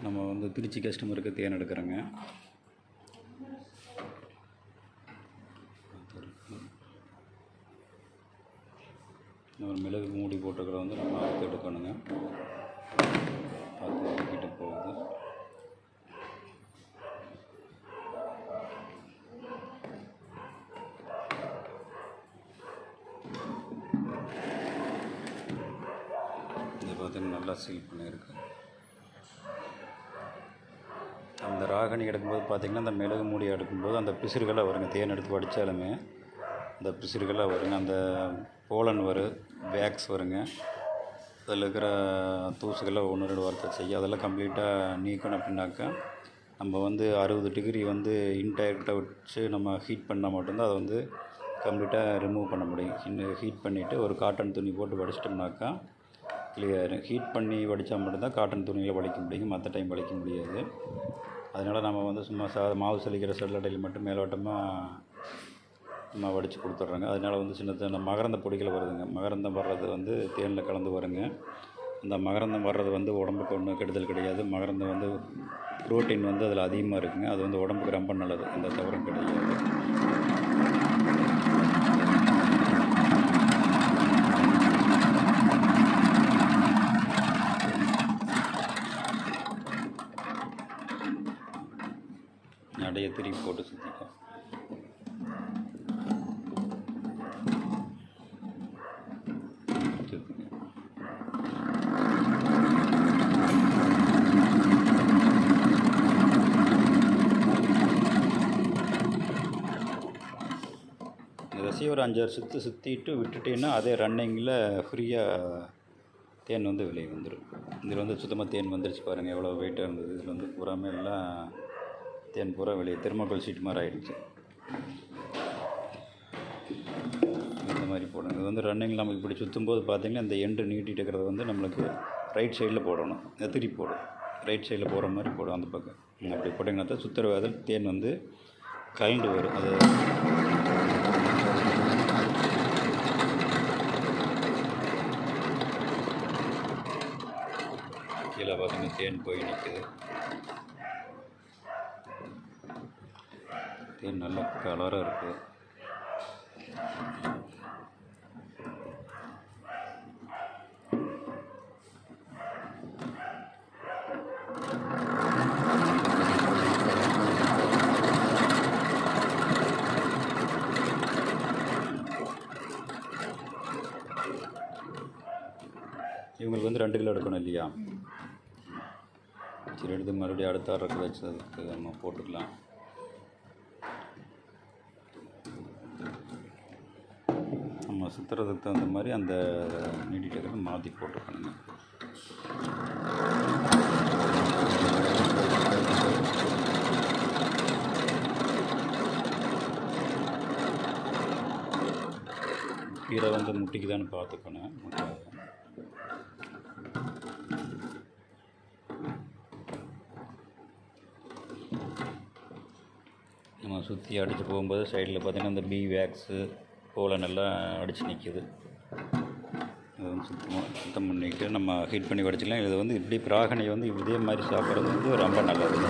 நம்ம வந்து திருச்சி கஸ்டமருக்கு தேன் எடுக்கிறோங்க. ஒரு மிளகு மூடி போட்டுக்கிற வந்து நம்ம அறுத்து எடுக்கணுங்க. பார்த்து எடுக்கிட்டு போகுது. இது பார்த்திங்கன்னா நல்லா சீல் பண்ணியிருக்கு. அந்த ராகனி எடுக்கும்போது பார்த்திங்கன்னா அந்த மிளகு மூடி எடுக்கும்போது அந்த பிசிறுகளாக வருங்க. தேன் எடுத்து வடித்தாலுமே அந்த பிசிறுகளாக வருங்க. அந்த போலன் வரும், வேக்ஸ் வருங்க. அதில் இருக்கிற தூசுகள்லாம் 1-2 வாரத்தை செய்யும். அதெல்லாம் கம்ப்ளீட்டாக நீக்கணும். அப்படின்னாக்கா நம்ம வந்து 60 டிகிரி வந்து இன்டைரக்டாக வச்சு நம்ம ஹீட் பண்ணால் மட்டும்தான் அதை வந்து கம்ப்ளீட்டாக ரிமூவ் பண்ண முடியும். ஹீட் பண்ணிவிட்டு ஒரு காட்டன் துணி போட்டு வடிச்சிட்டோம்னாக்கா கிளியர். ஹீட் பண்ணி வடித்தா மட்டும்தான் காட்டன் துணியில் வடிக்க முடியும், மற்ற டைம் வடிக்க முடியாது. அதனால் நம்ம வந்து சும்மா மாவு சலிக்கிற சல்லடையில் மட்டும் மேலோட்டமாக நம்ம வடித்து கொடுத்துட்றோங்க. அதனால் வந்து சின்ன சின்ன மகரந்த பொடிகள் வருதுங்க. மகரந்தம் வர்றது வந்து தேனில் கலந்து வருங்க. அந்த மகரந்தம் வர்றது வந்து உடம்புக்கு ஒன்றும் கெடுதல் கிடையாது. மகரந்தம் வந்து ப்ரோட்டீன் வந்து அதில் அதிகமாக இருக்குங்க. அது வந்து உடம்புக்கு ரொம்ப நல்லது. எந்த தவறும் கிடையாது. நடைய திருப்பி போட்டு சுற்றிக்கும். ஒரு 5-6 சுற்று சுற்றிட்டு விட்டுட்டீங்கன்னா அதே ரன்னிங்கில் ஃப்ரீயாக தேன் வந்து வெளியே வந்துடும். இதில் வந்து சுத்தமாக தேன் வந்துருச்சு பாருங்கள், எவ்வளோ வெயிட்டாக இருந்தது. இதில் வந்து பூராமே எல்லாம் தேன் பூரா வெளியே தெர்மாக்கோல் சீட் மாதிரி ஆகிடுச்சு. இந்த மாதிரி போடணும். இது வந்து ரன்னிங்கில் நமக்கு இப்படி சுற்றும்போது பார்த்திங்கன்னா இந்த எண்டு நீட்டிட்டு இருக்கிறது வந்து நம்மளுக்கு ரைட் சைடில் போடணும். திருப்பி போடும், ரைட் சைடில் போகிற மாதிரி போடும். அந்த பக்கம் அப்படி போட்டிங்கன்னா தான் சுற்றுற வேதில் தேன் வந்து கலண்டு வரும். அது கீழே பார்த்திங்கன்னா தேன் போய் நிற்குது. தேன் நல்ல கலராக இருக்குது. இவங்களுக்கு வந்து 2 கிலோ எடுக்கணும் இல்லையா? சரி, எடுத்து மறுபடியும் அடுத்த ஆர்டருக்கு வச்சதுக்கு நம்ம போட்டுக்கலாம். நம்ம சுற்றுறதுக்கு தகுந்த மாதிரி அந்த நீடிட்டு மாற்றி போட்டுக்கணுங்க. கீழே வந்து முட்டிக்குதான்னு பார்த்துக்கணும். நம்ம சுற்றி அடித்து போகும்போது சைடில் பார்த்திங்கன்னா இந்த பி வேக்ஸு போல் நல்லா அடித்து நிற்கிது. அதை வந்து சுத்தம் பண்ணிவிட்டு நம்ம ஹீட் பண்ணி வடிச்சிக்கலாம். இது வந்து இப்படி பிராகனை வந்து இதே மாதிரி சாப்பிட்றது வந்து ரொம்ப நல்லது.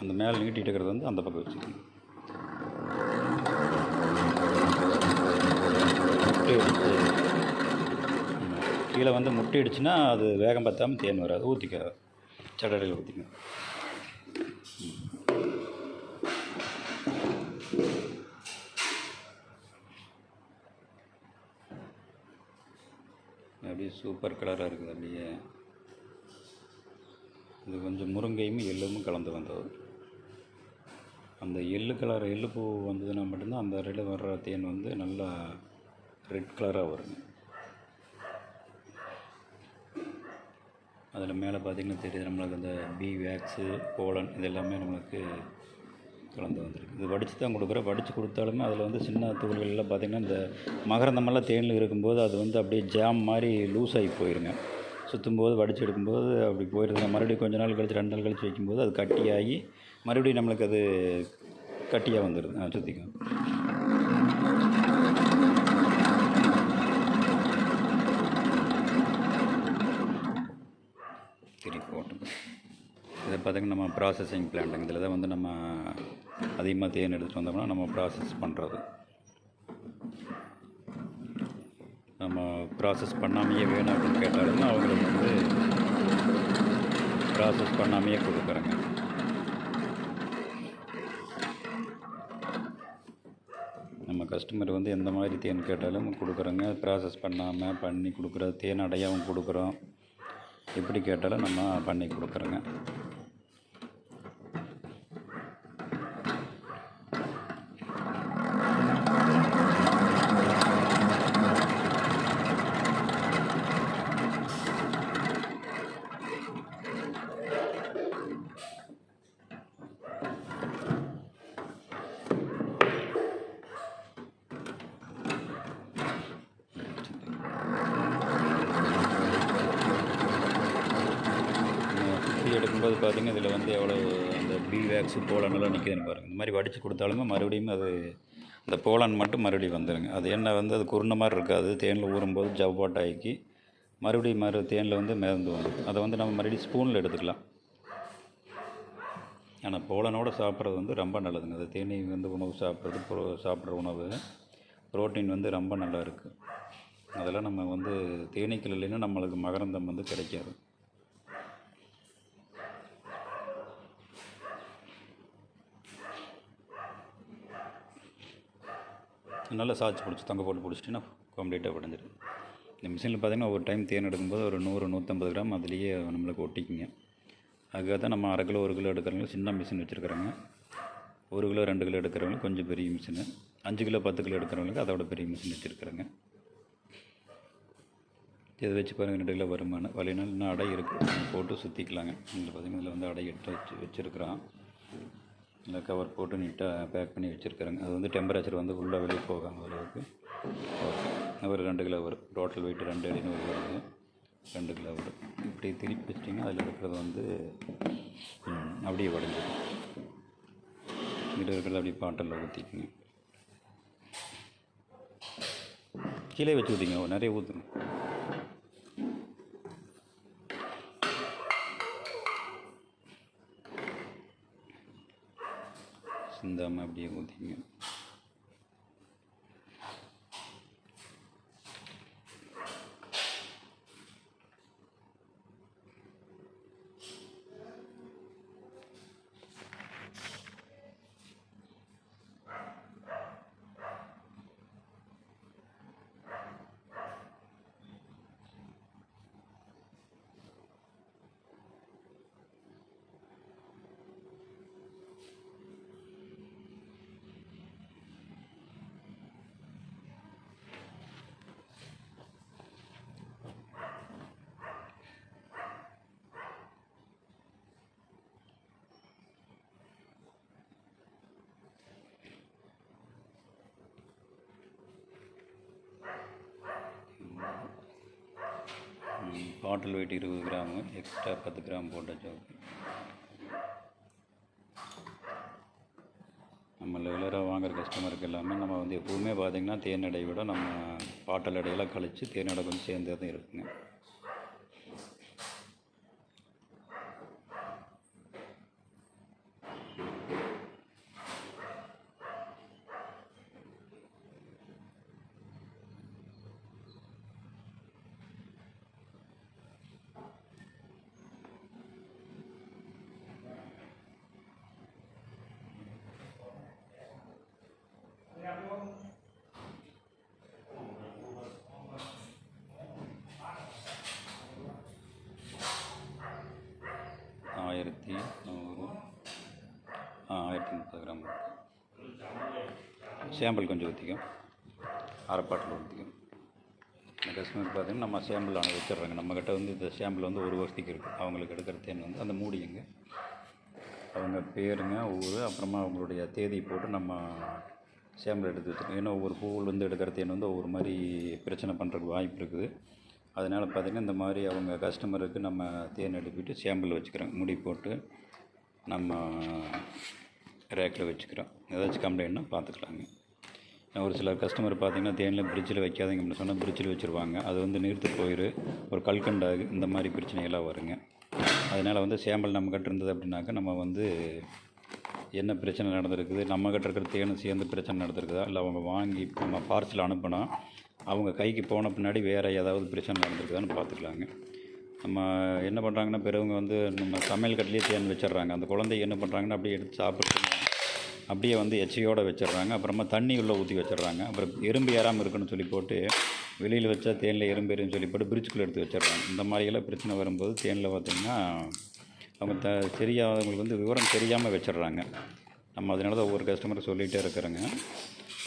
அந்த மேலே நீட்டிட்டு இருக்கிறது வந்து அந்த பக்கம் வச்சுக்கணும். கீழே வந்து முட்டை அடிச்சுன்னா அது வேகம் பற்றாமல் தேன் வராது. ஊற்றிக்க, சடடையில் ஊற்றிக்க. அப்படியே சூப்பர் கலராக இருக்குது. அப்படியே இது கொஞ்சம் முருங்கையும் எள்ளும் கலந்து வந்தது. அந்த எள்ளு கலர் எள்ளு பூ வந்ததுன்னா மட்டும்தான் அந்த அறையில் வர்ற தேன் வந்து நல்லா ரெட் கலராக வருங்க. அதில் மேலே பார்த்திங்கன்னா தெரியுது நம்மளுக்கு அந்த பி வேக்ஸு போலன் இது எல்லாமே நம்மளுக்கு கலந்து வந்திருக்கு. இது வடித்து தான் கொடுக்குறோம். வடித்து கொடுத்தாலுமே அதில் வந்து சின்ன துகள்கள்லாம் பார்த்திங்கன்னா இந்த மகரந்தமெல்லாம் தேனில் இருக்கும்போது அது வந்து அப்படியே ஜாம் மாதிரி லூஸ் ஆகி போயிருங்க. சுற்றும்போது வடித்து எடுக்கும்போது அப்படி போயிருதுங்க. மறுபடியும் கொஞ்ச நாள் கழித்து 2 நாள் கழித்து வைக்கும்போது அது கட்டியாகி மறுபடியும் நம்மளுக்கு அது கட்டியாக வந்துடுது. சுற்றிக்கும். திருப்பி போட்டு இதை பார்த்திங்கன்னா நம்ம ப்ராசஸிங் பிளான்ட்டுங்க. இதில் தான் வந்து நம்ம அதிகமாக தேன் எடுத்துகிட்டு வந்தோம்னா நம்ம ப்ராசஸ் பண்ணுறது. நம்ம ப்ராசஸ் பண்ணாமையே வேணும் அப்படின்னு கேட்டாலும் அவங்களுக்கு வந்து ப்ராசஸ் பண்ணாமையே கொடுக்குறேங்க. நம்ம கஸ்டமர் வந்து எந்த மாதிரி தேன் கேட்டாலும் கொடுக்குறோங்க. ப்ராசஸ் பண்ணாமல் பண்ணி கொடுக்குற தேன் அடையாகவும் கொடுக்குறோம். எப்படி கேட்டாலும் நம்ம பண்ணி கொடுக்குறோங்க. எடுக்கும்போது பார்த்திங்கன்னா இதில் வந்து எவ்வளோ அந்த பி வேக்ஸு போலனெல்லாம் நிற்கிதுன்னு பாருங்கள். இந்த மாதிரி வடித்து கொடுத்தாலுமே மறுபடியும் அது அந்த போலன் மட்டும் மறுபடியும் வந்துடுங்க. அது என்ன வந்து அது குருணை மாதிரி இருக்காது. தேனில் ஊறும்போது ஜவ்வாட்டாக்கி மறுபடியும் தேனில் வந்து மிதந்து வந்துடும். அதை வந்து நம்ம மறுபடியும் ஸ்பூனில் எடுத்துக்கலாம். ஆனால் போலனோடு சாப்பிட்றது வந்து ரொம்ப நல்லதுங்க. அது தேனீ வந்து உணவு சாப்பிட்ற உணவு புரோட்டீன் வந்து ரொம்ப நல்லா இருக்குது. அதெல்லாம் நம்ம வந்து தேனீக்கள் இல்லைன்னா நம்மளுக்கு மகரந்தம் வந்து கிடைக்காது. நல்லா சாய்ச்சி பிடிச்சி தொங்க போட்டு பிடிச்சிட்டிங்கன்னா கம்ப்ளீட்டாக உடஞ்சிடும். இந்த மிஷினில் பார்த்திங்கன்னா ஒரு டைம் தேன் எடுக்கும்போது ஒரு 100-150 கிராம் அதுலேயே நம்மளுக்கு ஒட்டிக்குங்க. அதுக்காக தான் நம்ம 1/2 கிலோ 1 கிலோ எடுக்கிறவங்க சின்ன மிஷின் வச்சுருக்குறாங்க. 1 கிலோ 2 கிலோ எடுக்கிறவங்க கொஞ்சம் பெரிய மிஷினு, 5 கிலோ 10 கிலோ எடுக்கிறவங்களுக்கு அதோட பெரிய மிஷின் வச்சுருக்குறாங்க. இதை வச்சு பாருங்கள் 2 கிலோ வருமானம் வலினால் இன்னும் அடை இருக்குது, போட்டு சுற்றிக்கலாங்க. இதில் பார்த்திங்கன்னா இதில் வந்து அடை எடுத்து வச்சுருக்குறோம். இல்லை கவர் போட்டு நீட்டாக பேக் பண்ணி வச்சுருக்குறேங்க. அது வந்து டெம்பரேச்சர் வந்து உள்ளே வெளியே போகாமல் அளவுக்கு ஓகே. ஒரு 2 கிலோ வரும். டோட்டல் வெயிட் 2 700 வருது. 2 கிலோ வரும். இப்படி திருப்பி வச்சிட்டிங்கன்னா அதில் இருக்கிறது வந்து அப்படியே உடஞ்சிடும். இதில் இருக்கிறது அப்படியே பாட்டிலில் ஊற்றிக்குங்க. கீழே வச்சு ஊற்றிங்க, நிறைய ஊற்றுங்க. சிந்தாமல் அப்படியே ஊற்றிங்க. பாட்டில் வெயிட் 20 கிராமு, எக்ஸ்ட்ரா 10 கிராம் போட்டாச்சு. நம்ம ரெகுலராக வாங்குகிற கஸ்டமருக்கு எல்லாமே நம்ம வந்து எப்போவுமே பார்த்திங்கன்னா தேன் எடையை விட நம்ம பாட்டில் எடையெல்லாம் கழித்து தேன் எடை கொஞ்சம் சேர்ந்தே தான் இருக்குங்க. ஆயிரத்தி 1030 கிராம் சாம்பிள் கொஞ்சம் ஊற்றிக்கும். அரை பாட்டில் ஊற்றிக்கும். இந்த கஸ்டமர் பார்த்திங்கன்னா நம்ம சாம்பிள் ஆனால் வச்சிடுறாங்க. நம்மக்கிட்ட வந்து இந்த சாம்பிள் வந்து 1 வருஷத்துக்கு இருக்குது. அவங்களுக்கு எடுக்கிற தேன் வந்து அந்த மூடிங்க அவங்க பேருங்க, ஊர், அப்புறமா அவங்களுடைய தேதி போட்டு நம்ம சாம்பிள் எடுத்து வச்சுக்கணும். ஏன்னா ஒவ்வொரு பூவிலேருந்து எடுக்கிற தேன் வந்து ஒவ்வொரு மாதிரி பிரச்சனை பண்ணுறதுக்கு வாய்ப்பு இருக்குது. அதனால் பார்த்திங்கன்னா இந்த மாதிரி அவங்க கஸ்டமருக்கு நம்ம தேன் எடுத்துக்கிட்டு சாம்பிள் வச்சுக்கிறோம். முடி போட்டு நம்ம ரேக்கில் வச்சுக்கிறோம். ஏதாச்சும் கம்ப்ளைண்ட்னா பார்த்துக்கலாங்க. ஒரு சில கஸ்டமர் பார்த்திங்கன்னா தேனில் பிரிட்ஜில் வைக்காதீங்க அப்படின்னு சொன்னால் பிரிட்ஜில் வச்சுருவாங்க. அது வந்து நீர்த்து போயிடும், ஒரு கல்கண்டாகு, இந்த மாதிரி பிரச்சனைகள்லாம் வருங்க. அதனால் வந்து சாம்பிள் நம்மக்கிட்ட இருந்தது அப்படின்னாக்கா நம்ம வந்து என்ன பிரச்சனை நடந்திருக்குது, நம்மக்கிட்ட இருக்கிற தேனும் சேர்ந்து பிரச்சனை நடந்திருக்குதா, இல்லை அவங்க வாங்கி நம்ம பார்சல் அனுப்பினா அவங்க கைக்கு போன பின்னாடி வேறு ஏதாவது பிரச்சனை நடந்திருக்குதான்னு பார்த்துக்கலாங்க. நம்ம என்ன பண்ணுறாங்கன்னா பெரியவங்க வந்து நம்ம சமையல் கட்டிலே தேன் வச்சிடுறாங்க. அந்த குழந்தைங்க என்ன பண்ணுறாங்கன்னா அப்படியே எடுத்து சாப்பிட்டு அப்படியே வந்து எச்சையோடு வச்சிடுறாங்க. அப்புறமா தண்ணி உள்ளே ஊற்றி வச்சிடுறாங்க. அப்புறம் எறும்பு ஏறாமல் இருக்குன்னு சொல்லி போட்டு வெளியில் வச்சா தேனில் எறும்பு ஏறுன்னு சொல்லி போட்டு பிரிட்ஜுக்குள்ளே எடுத்து வச்சிடுறாங்க. இந்த மாதிரியெல்லாம் பிரச்சனை வரும்போது தேனில் பார்த்திங்கன்னா அவங்க தெரியாதவங்களுக்கு வந்து விவரம் தெரியாமல் வச்சிடுறாங்க. நம்ம அதனால தான் ஒவ்வொரு கஸ்டமருக்கு சொல்லிகிட்டே இருக்கிறோங்க.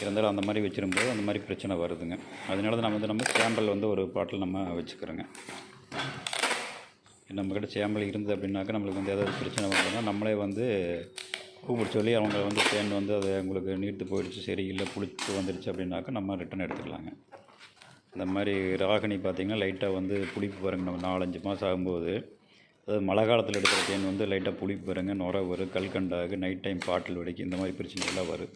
இருந்தாலும் அந்த மாதிரி வச்சிரும்போது அந்த மாதிரி பிரச்சனை வருதுங்க. அதனால தான் நம்ம சாம்பிள் வந்து ஒரு பாட்டில் நம்ம வச்சுக்கிறோங்க. நம்மக்கிட்ட சாம்பிள் இருந்தது அப்படின்னாக்கா நம்மளுக்கு வந்து ஏதாவது பிரச்சனை வந்ததுன்னா நம்மளே வந்து கூப்பிட்டு சொல்லி அவங்க வந்து தேன் வந்து அது உங்களுக்கு நீர்த்து போயிடுச்சு, சரி இல்லை புளிச்சு வந்துடுச்சு அப்படின்னாக்கா நம்ம ரிட்டன் எடுத்துக்கலாங்க. இந்த மாதிரி ராகினி பார்த்திங்கன்னா லைட்டாக வந்து புளிப்பு பாருங்க. நம்ம 4-5 மாதம் ஆகும்போது, அதாவது மழை காலத்தில் எடுக்கிற தேன் வந்து லைட்டாக புளிப்பு பாருங்க, நுரை வரும், கல்கண்டாகு, நைட் டைம் பாட்டில் வெடிக்கும், இந்த மாதிரி பிரச்சனைகள்லாம் வரும்.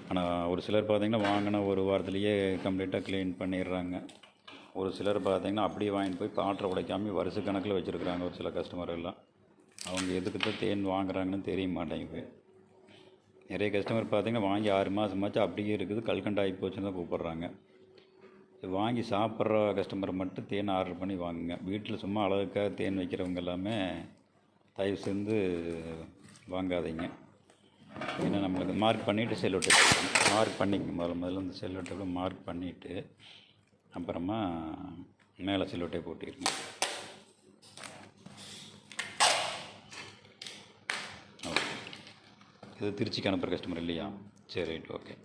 ஆனால் ஒரு சிலர் பார்த்திங்கன்னா வாங்கின ஒரு வாரத்துலேயே கம்ப்ளீட்டாக க்ளீன் பண்ணிடுறாங்க. ஒரு சிலர் பார்த்திங்கன்னா அப்படியே வாங்கிட்டு போய் பாட்டரை உடைக்காமல் வருஷ கணக்கில் வச்சுருக்குறாங்க. ஒரு சில கஸ்டமர் எல்லாம் அவங்க எதுக்கு தான் தேன் வாங்குறாங்கன்னு தெரிய மாட்டேங்குது. நிறைய கஸ்டமர் பார்த்திங்கன்னா வாங்கி 6 மாதமாச்சு அப்படியே இருக்குது, கல்கண்டாகி போச்சுன்னு தான் கூப்பிட்றாங்க. வாங்கி சாப்பிட்ற கஸ்டமர் மட்டும் தேன் ஆர்டர் பண்ணி வாங்குங்க. வீட்டில் சும்மா அழகுக்காக தேன் வைக்கிறவங்க எல்லாமே தயவு செஞ்சு வாங்காதீங்க. ஏன்னா நம்மளுக்கு மார்க் பண்ணிவிட்டு செல்லோ டேப் மார்க் பண்ணிக்கங்க. முதல்ல இந்த செல்லோ டேப்பில் மார்க் பண்ணிவிட்டு அப்புறமா மேலே செல்லோ டேப் போட்டிருங்க. ஓகே, இது திருச்சிக்கு அனுப்புகிற கஸ்டமர் இல்லையா? சரி, ரைட், ஓகே.